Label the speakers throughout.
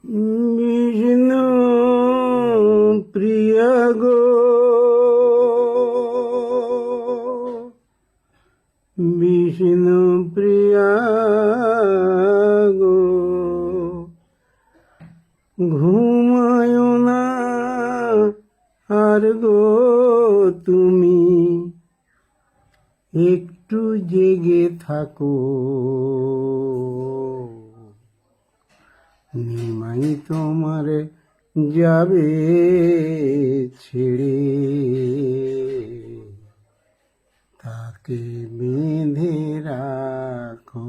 Speaker 1: বিষ্ণু প্রিয়া গো, বিষ্ণু প্রিয়া গো, ঘুমায় না আর গো তুমি, একটু জেগে থাকো। নিমাই তোমার যাবে ছেড়ে, তাকে বেঁধে রাখো।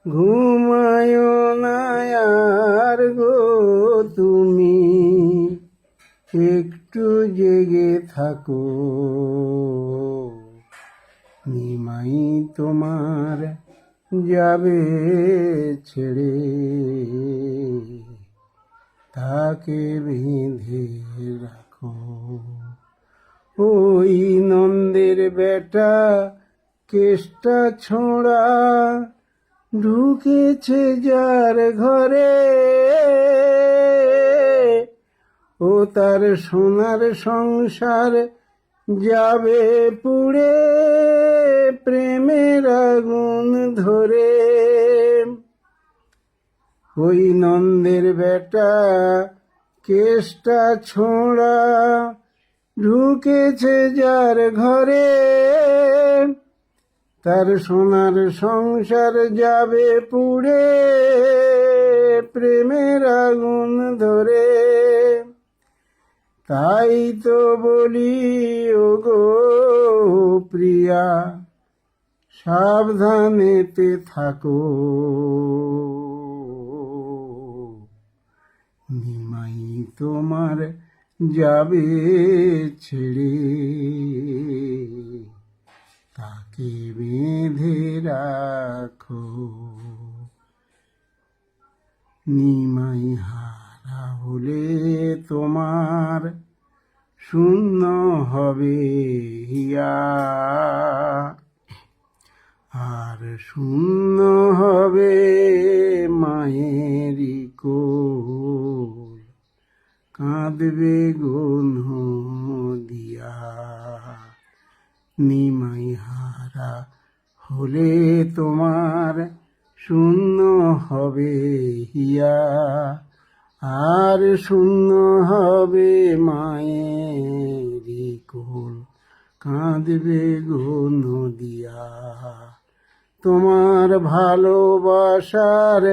Speaker 1: ঘুমায় না আর গো তুমি, একটু জেগে থাকো। নিমাই তোমার যাবে ছেড়ে, তাকে বেঁধে রাখো। ওই নন্দের বেটা কেষ্টা ছোঁড়া, ঢুকেছে যার ঘরে, ও তার সোনার সংসার যাবে পুড়ে, প্রেমের আগুন ধরে। ওই নন্দের বেটা কেষ্টা ছোঁড়া, ঢুকেছে যার ঘরে, তার সোনার সংসার যাবে পুড়ে, প্রেমের আগুন ধরে। তাই তো বলি ও গো প্রিয়া, সাবধানেতে থাকো। নিমাই তোমার যাবে ছেড়ে, তাকে বেঁধে রাখো। নিমাই হারা হলে তোমার শূন্য হবে হিয়া, আর শূন্য হবে মায়েরই কোল, কাঁদবে গো দিয়া। নিমাই হারা হলে তোমার শূন্য হবে হিয়া, আর শূন্য হবে মায়েরই কোল, কাঁদবে গো দিয়া। তোমার ভালোবাসার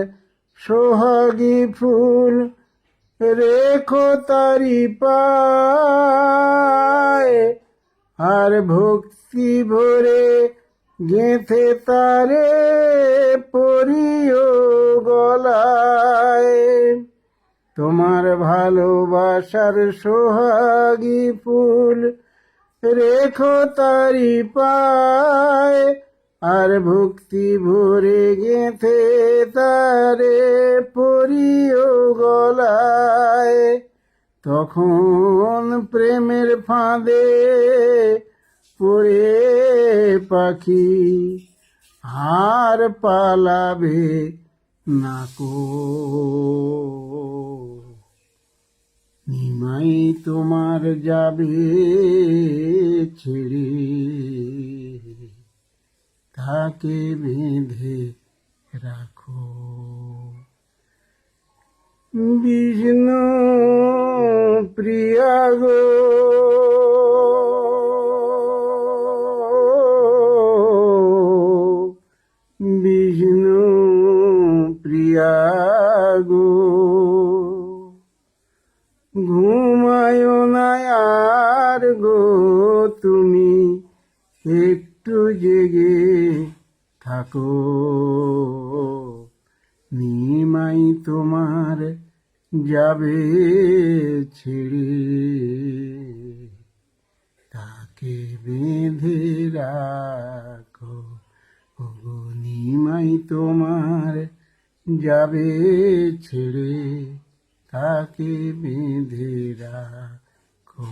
Speaker 1: সোহাগী ফুল রেখো তারি পায়, আর ভক্তি ভরে গেঁথে তারে পরিও গলায়। তোমার ভালোবাসার সোহাগী ফুল রেখো তারি পায়, আর ভক্তি ভরে গেঁথে তারে পরিও গলায়। তখন প্রেমের ফাঁদে পড়ে পাখি আর পালাবে নাকো। নিমাই তোমার যাবে ছেড়ে, তাকে বেঁধে রাখো। বিষ্ণু প্রিয়া গো, বিষ্ণু প্রিয়া গো, ঘুমায় না আর গো তুমি, একটু জেগে থাকো। নিমাই তোমার যাবে ছেড়ে, তাকে বেঁধে রাখো। ওগো নিমাই তোমার যাবে ছেড়ে, তাকে বেঁধে রাখো।